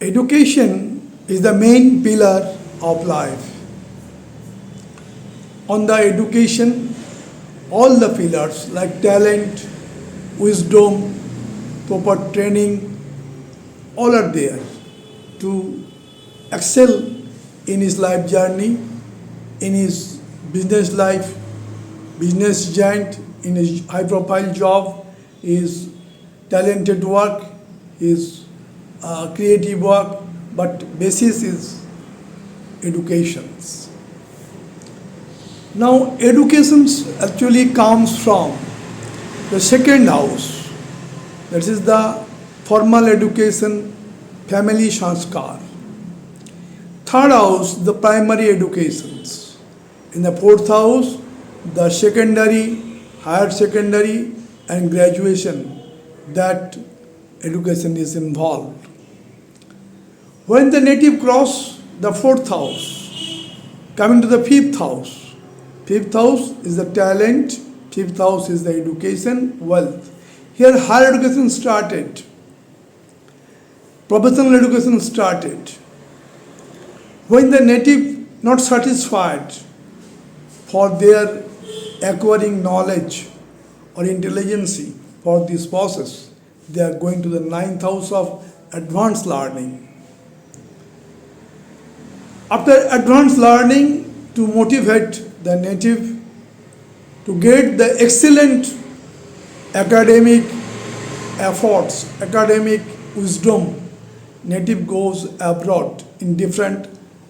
Education is the main pillar of life. On the education, all the pillars like talent, wisdom, proper training, all are there to excel in his life journey, in his business life, business giant, in his high profile job, his talented work, his creative work, but basis is educations. Now education actually comes from the second house, that is the formal education, family sanskar. Third house, the primary educations. In the fourth house, the secondary, higher secondary and graduation, that education is involved. When the native cross the fourth house, coming to the fifth house is the talent, fifth house is the education, wealth. Here higher education started, professional education started. When the native not satisfied for their acquiring knowledge or intelligence for this process, they are going to the ninth house of advanced learning. After advanced learning, to motivate the native to get the excellent academic efforts, academic wisdom, native goes abroad in different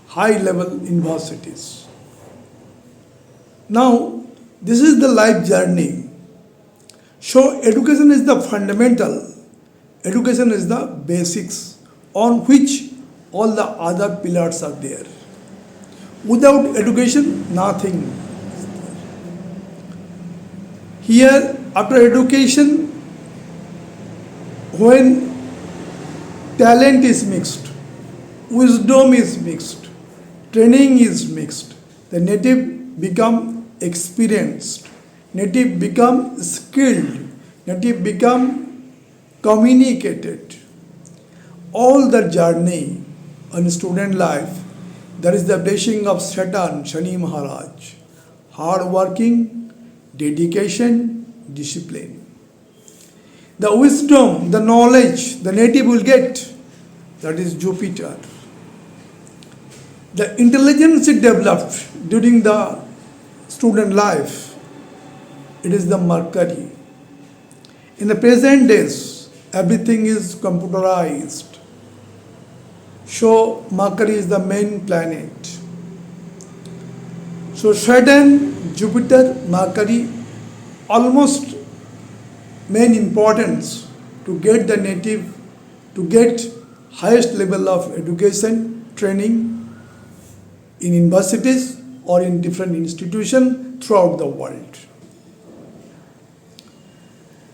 high-level universities. Now, this is the life journey. So, education is the fundamental, education is the basics on which all the other pillars are there. Without education, nothing. Here, after education, when talent is mixed, wisdom is mixed, training is mixed, the native become experienced, native become skilled, native become communicated. All the journey in student life, there is the blessing of Saturn, Shani Maharaj. Hard working, dedication, discipline. The wisdom, the knowledge, the native will get, that is Jupiter. The intelligence it developed during the student life, it is the Mercury. In the present days, everything is computerized. So Mercury is the main planet. So Saturn, Jupiter, Mercury, almost main importance to get the native, to get highest level of education, training in universities or in different institutions throughout the world.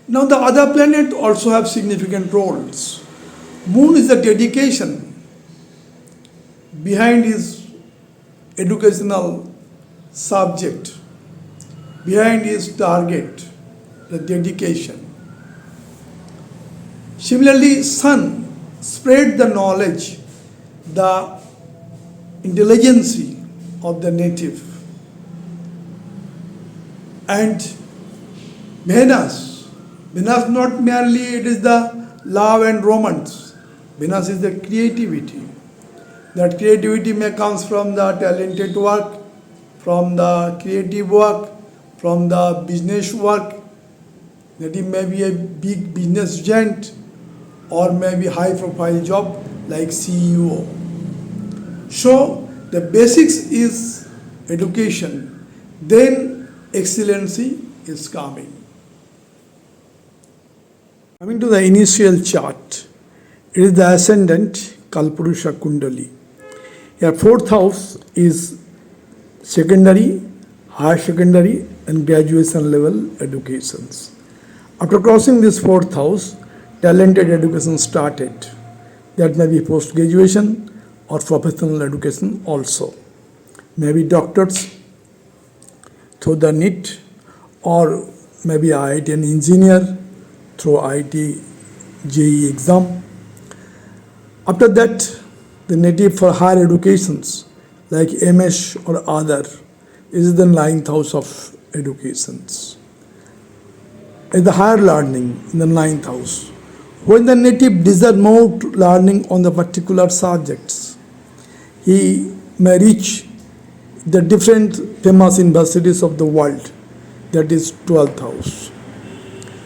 Now the other planet also have significant roles. Moon is the dedication. Behind his educational subject, behind his target, the dedication. Similarly, Sun spread the knowledge, the intelligence of the native. And Venus not merely it is the love and romance. Venus is the creativity. That creativity may comes from the talented work, from the creative work, from the business work. That it may be a big business giant or maybe high profile job like CEO. So the basics is education, then excellency is coming. Coming to the initial chart, it is the ascendant Kalpurusha Kundali. Your fourth house is secondary, higher secondary and graduation level educations. After crossing this fourth house, talented education started. That may be post-graduation or professional education also. Maybe doctors through the NEET or maybe IIT an engineer through IIT JEE exam. After that, the native for higher educations like MS or other is the ninth house of educations. Is the higher learning in the ninth house. When the native desires more learning on the particular subjects, he may reach the different famous universities of the world, that is 12th house.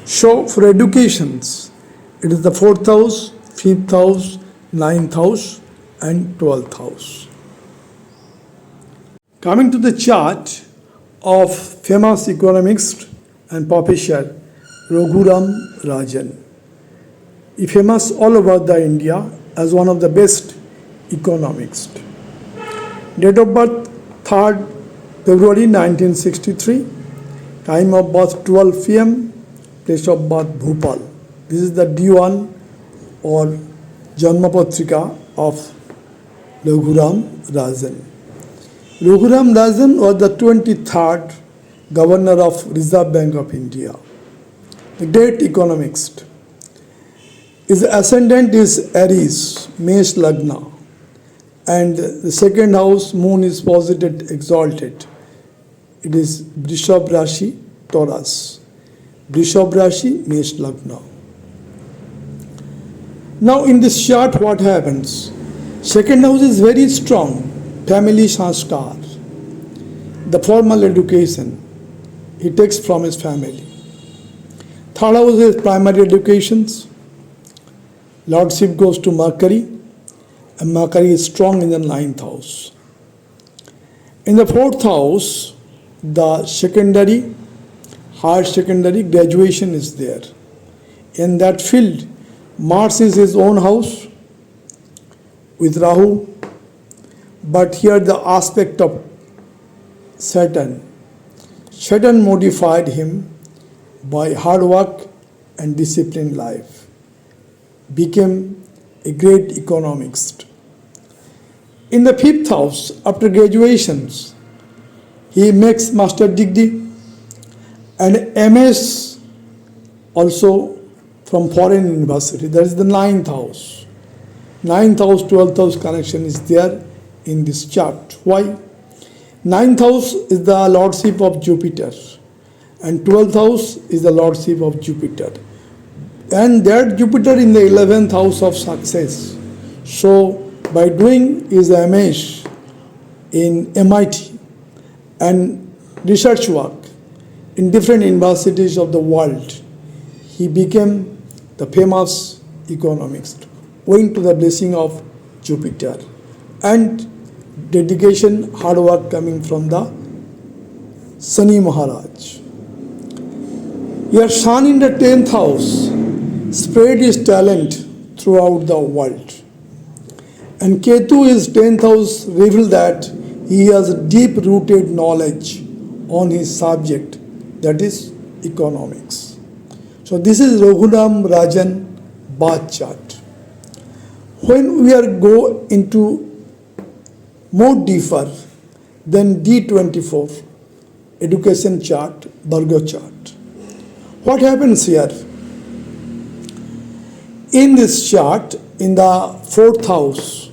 So for educations, it is the 4th house, 5th house, 9th house and 12th house. Coming to the chart of famous economist and professor Raghuram Rajan. He famous all over the India as one of the best economists. Date of birth 3rd February 1963. Time of birth 12 p.m. Place of birth Bhopal. This is the D1 or Janmapatrika of Raghuram Rajan. Raghuram Rajan was the 23rd Governor of Reserve Bank of India. The great economist. His ascendant is Aries, Mesh Lagna, and the second house moon is posited exalted. It is Vrishab Rashi, Taurus. Vrishab Rashi, Mesh Lagna. Now in this chart what happens? Second house is very strong, family sanskar, the formal education he takes from his family. Third house is primary educations. Lordship goes to Mercury, and Mercury is strong in the 9th house. In the 4th house, the secondary, higher secondary graduation is there. In that field, Mars is his own house with Rahu, but here the aspect of Saturn. Saturn modified him by hard work and disciplined life. Became a great economist. In the 5th house, after graduations, he makes master degree and MS also from foreign university. That is the 9th house. 9th house, 12th house connection is there in this chart. Why? 9th house is the lordship of Jupiter and 12th house is the lordship of Jupiter. And that Jupiter in the 11th house of success. So by doing his MS in MIT and research work in different universities of the world, he became the famous economist owing to the blessing of Jupiter and dedication, hard work coming from the Shani Maharaj. Your sun in the 10th house spread his talent throughout the world. And Ketu is 10th house reveal that he has deep-rooted knowledge on his subject, that is economics. So this is Raghuram Rajan birth chart. When we are go into more deeper than D24 education chart, Virgo chart, what happens here? In this chart, in the 4th house,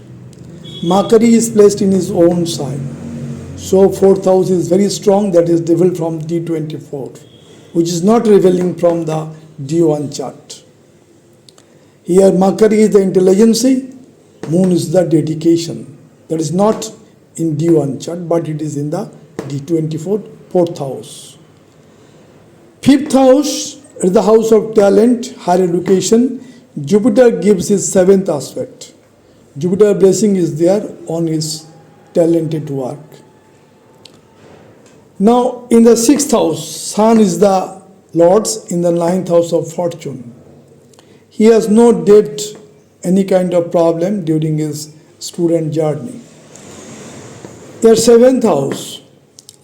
Mercury is placed in his own sign. So 4th house is very strong, that is revealed from D24, which is not revealing from the D1 chart. Here Mercury is the intelligence, Moon is the dedication. That is not in D1 chart, but it is in the D24, 4th house. 5th house is the house of talent, higher education. Jupiter gives his 7th aspect. Jupiter blessing is there on his talented work. Now in the 6th house, Sun is the Lord's in the 9th house of fortune. He has no debt, any kind of problem during his student journey. Their 7th house,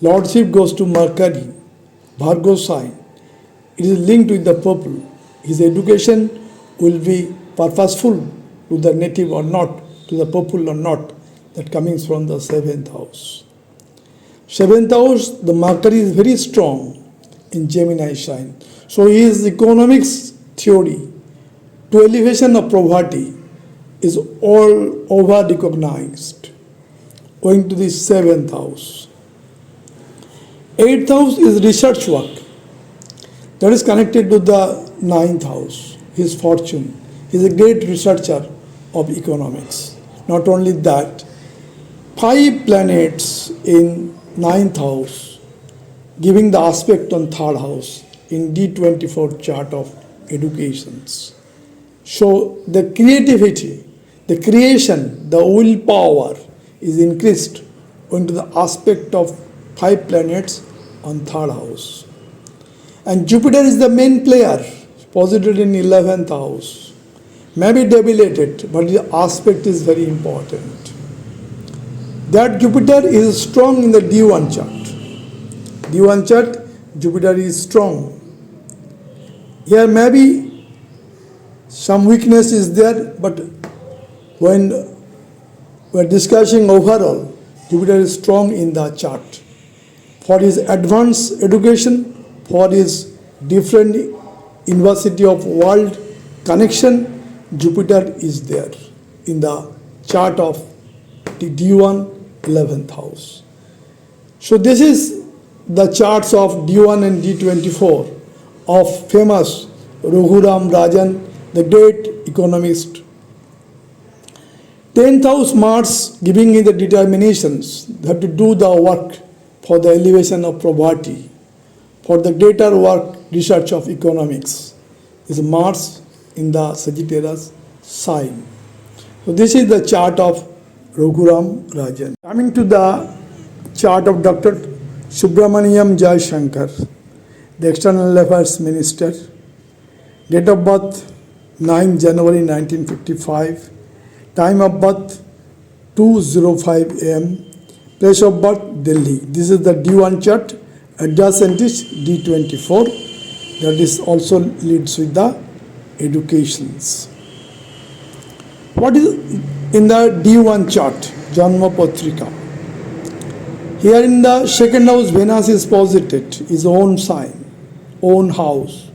Lordship goes to Mercury, Virgo sign. It is linked with the purple. His education will be purposeful to the native or not, to the purple or not, that comes from the 7th house. 7th house, the Mercury is very strong in Gemini sign. So his economics theory to elevation of poverty is all over recognized, owing to the 7th house. 8th house is research work, that is connected to the 9th house, his fortune. He is a great researcher of economics. Not only that, 5 planets in 9th house giving the aspect on 3rd house in D24 chart of educations. So the creativity, the creation, the willpower is increased owing to the aspect of 5 planets on 3rd house. And Jupiter is the main player, posited in 11th house. Maybe debilitated, but the aspect is very important. That Jupiter is strong in the D1 chart. D1 chart, Jupiter is strong. Here maybe some weakness is there, but when we are discussing overall, Jupiter is strong in the chart. For his advanced education, for his different university of world connection, Jupiter is there in the chart of the D1 11th house. So this is the charts of D1 and D24 of famous Raghuram Rajan, the great economist. 10th house Mars giving in the determinations that to do the work for the elevation of poverty, for the greater work research of economics is Mars in the Sagittarius sign. So this is the chart of Raghuram Rajan. Coming to the chart of Dr. Subramaniam Jaishankar, the External Affairs Minister, date of birth 9 January 1955, time of birth 2:05 am, place of birth Delhi. This is the D1 chart, adjacent is D24, that is also leads with the educations. What is in the D1 chart? Janma Patrika. Here in the second house, Venus is posited, his own sign, own house,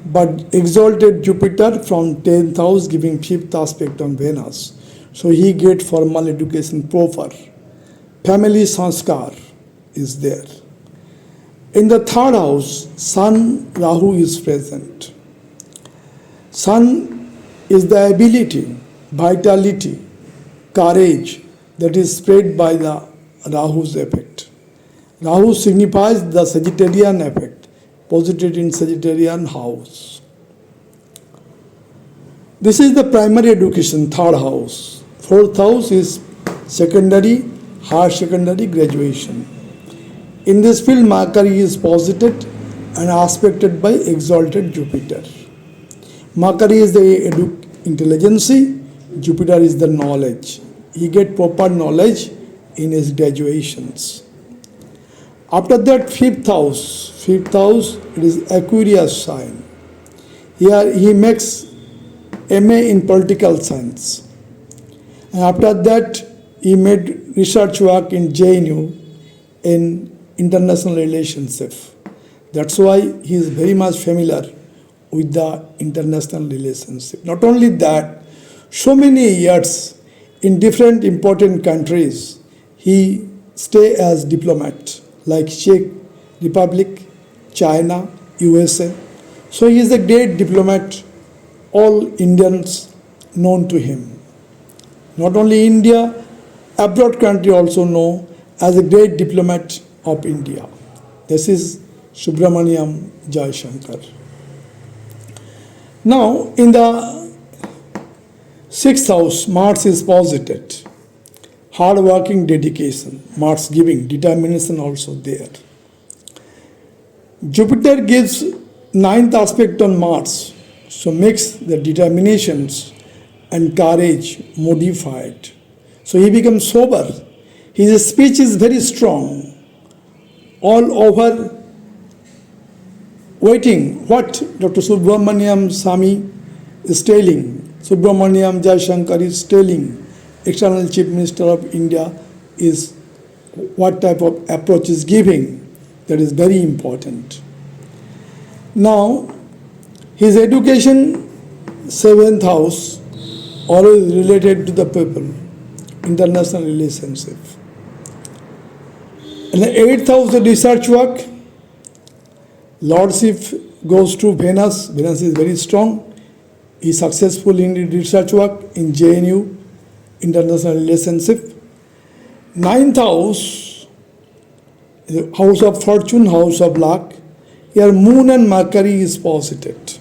but exalted Jupiter from 10th house giving 5th aspect on Venus. So he get formal education proper. Family sanskar is there. In the 3rd house, Sun Rahu is present. Sun is the ability, vitality, courage that is spread by the Rahu's effect. Rahu signifies the Sagittarian effect, posited in Sagittarian house. This is the primary education, 3rd house. 4th house is secondary, higher secondary graduation. In this field, Mercury is posited and aspected by exalted Jupiter. Mercury is the intelligence, Jupiter is the knowledge. He get proper knowledge in his graduations. After that, 5th house, it is Aquarius sign. Here he makes MA in political science. And after that, he made research work in JNU in international relationship. That's why he is very much familiar with the international relationship. Not only that, so many years in different important countries, he stay as diplomat, like Czech Republic, China, USA. So he is a great diplomat, all Indians known to him. Not only India, abroad country also know as a great diplomat of India. This is Subramaniam Jaishankar. Now, in the 6th house, Mars is posited. Hard working, dedication, Mars giving, determination also there. Jupiter gives 9th aspect on Mars, so makes the determinations and courage modified. So he becomes sober. His speech is very strong. All over waiting what Dr. Subramaniam Swamy is telling. Subramaniam Jaishankar is telling External Chief Minister of India is what type of approach is giving. That is very important. Now, his education, 7th house, always related to the people, international relationship. In the 8th house, the research work, Lordship goes to Venus. Venus is very strong. He is successful in research work in JNU, international relationship. 9th house, the house of fortune, house of luck. Here Moon and Mercury is posited.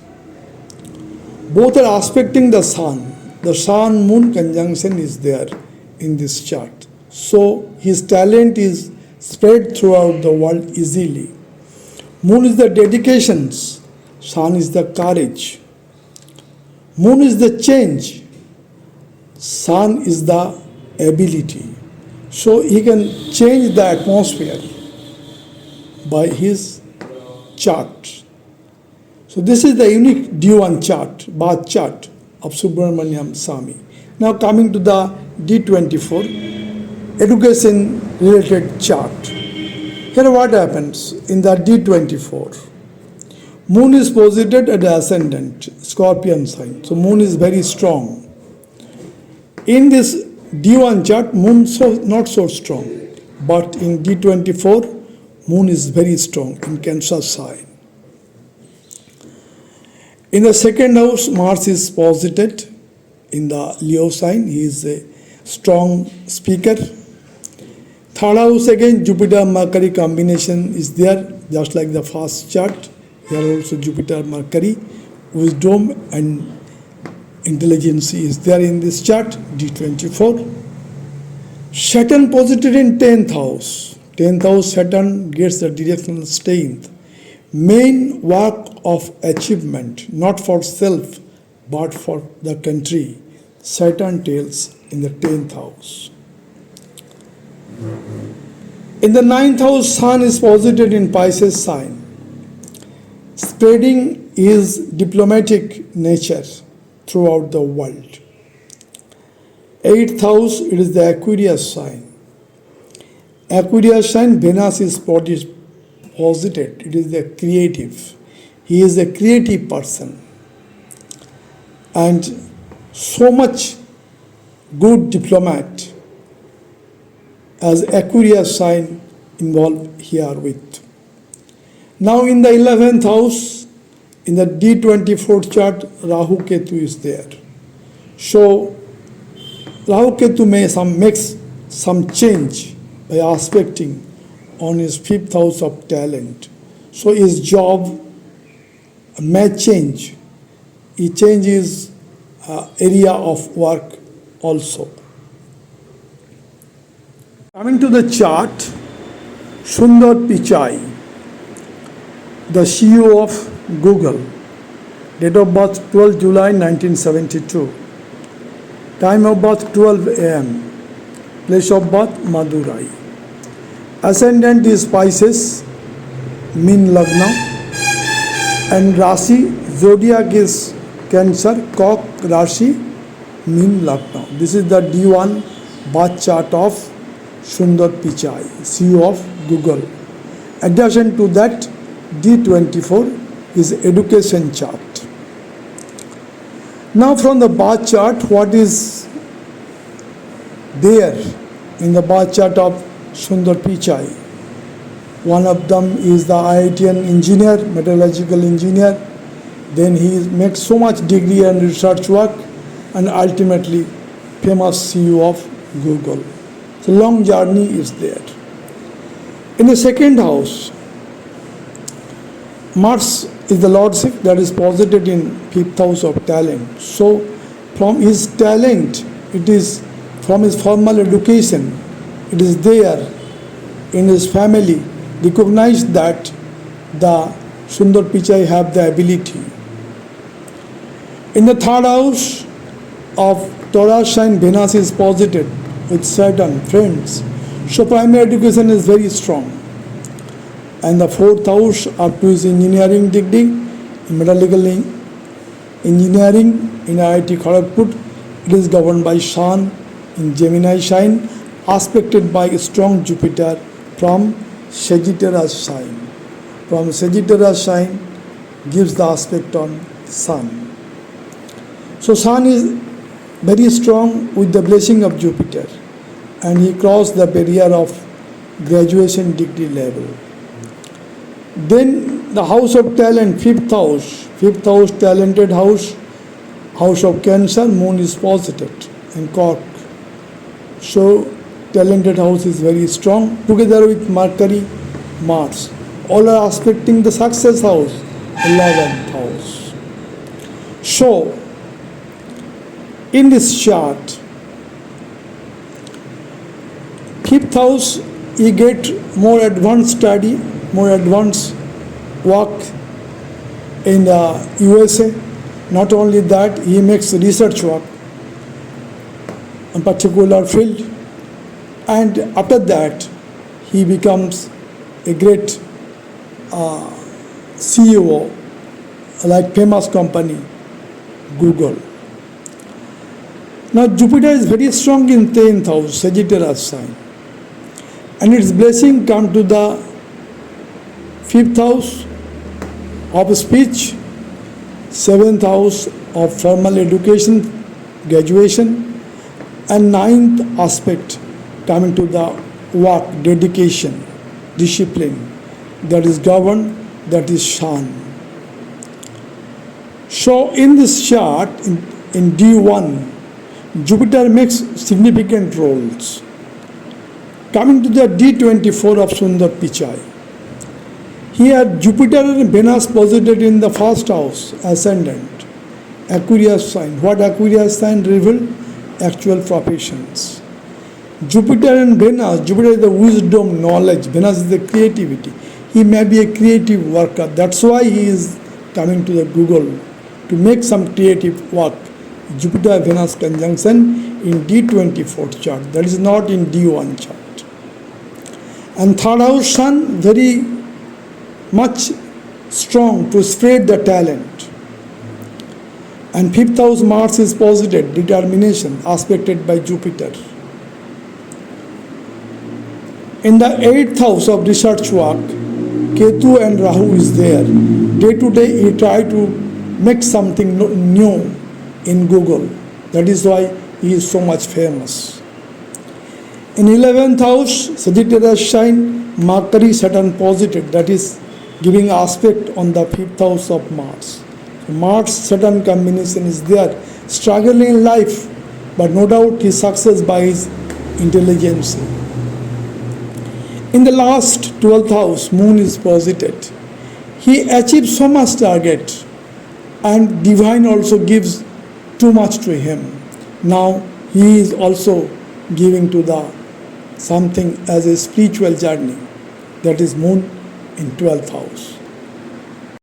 Both are aspecting the Sun. The Sun-Moon conjunction is there in this chart. So his talent is spread throughout the world easily. Moon is the dedications. Sun is the courage. Moon is the change. Sun is the ability. So he can change the atmosphere by his chart. So this is the unique D1 chart, Bath chart of Subramaniam Swami. Now coming to the D24, education related chart. Here what happens in the D24? Moon is posited at the ascendant, Scorpion sign. So Moon is very strong. In this D1 chart, Moon not so strong. But in D24, Moon is very strong in Cancer sign. In the second house, Mars is posited in the Leo sign. He is a strong speaker. Third house again, Jupiter-Mercury combination is there, just like the first chart. Here also Jupiter-Mercury, wisdom and intelligence is there in this chart, D24. Saturn posited in 10th house. 10th house Saturn gets the directional strength. Main work of achievement, not for self, but for the country. Saturn tells in the 10th house. In the 9th house, Sun is posited in Pisces sign. Spreading his diplomatic nature throughout the world. 8th house, it is the Aquarius sign. Aquarius sign, Venus is posited. It is the creative. He is a creative person. And so much good diplomat as Aquarius sign involved here with. Now in the 11th house, in the D24 chart, Rahu Ketu is there. So Rahu Ketu may makes some change by aspecting on his 5th house of talent. So his job may change. He changes area of work also. Coming to the chart, Sundar Pichai, the CEO of Google, date of birth 12 July 1972, time of birth 12 am, place of birth Madurai. Ascendant is Pisces, mean Lagna, and Rashi, zodiac is Cancer, Cock Rashi, mean Lagna. This is the D1 birth chart of Sundar Pichai, CEO of Google. Addition to that, D24 is education chart. Now from the birth chart, what is there in the birth chart of Sundar Pichai? One of them is the IITian engineer, metallurgical engineer. Then he makes so much degree and research work, and ultimately famous CEO of Google. So long journey is there. In the second house, Mars is the lordship that is posited in 5th house of talent. So from his talent, it is from his formal education, it is there in his family, recognized that the Sundar Pichai have the ability. In the third house of Taurus sign, Venus is posited with Saturn, friends. So primary education is very strong. And the fourth house up to his engineering degree, in metallurgical engineering in IIT Kharagpur, it is governed by Sun in Gemini sign, aspected by a strong Jupiter from Sagittarius sign. From Sagittarius sign gives the aspect on Sun. So Sun is very strong with the blessing of Jupiter, and he crossed the barrier of graduation degree level. Then the house of talent, fifth house, talented house, house of Cancer, moon is posited, and Cork. So talented house is very strong together with Mercury, Mars. All are aspecting the success house, 11th house. So in this chart, fifth house, you get more advanced study, more advanced work in the USA. Not only that, he makes research work in particular field, and after that he becomes a great CEO, like famous company Google. Now Jupiter is very strong in 10th house, Sagittarius sign, and its blessing come to the 5th house of speech, 7th house of formal education, graduation, and 9th aspect coming to the work, dedication, discipline, that is governed, that is Sun. So in this chart, in D1, Jupiter makes significant roles. Coming to the D24 of Sundar Pichai, here Jupiter and Venus posited in the first house, ascendant, Aquarius sign. What Aquarius sign reveal? Actual professions. Jupiter and Venus, Jupiter is the wisdom, knowledge, Venus is the creativity. He may be a creative worker. That's why he is coming to the Google to make some creative work. Jupiter-Venus conjunction in D24 chart. That is not in D1 chart. And third house Sun, very much strong to spread the talent. And fifth house Mars is posited, determination, aspected by Jupiter. In the 8th house of research work, Ketu and Rahu is there. Day to day he try to make something new in Google. That is why he is so much famous. In 11th house, Sagittarius sign, Mercury, Saturn posited, that is giving aspect on the 5th house of Mars. Mars-Saturn combination is there, struggling in life, but no doubt his success by his intelligence. In the last 12th house, Moon is posited. He achieves so much target, and divine also gives too much to him. Now he is also giving to the something as a spiritual journey, that is Moon in 12th house.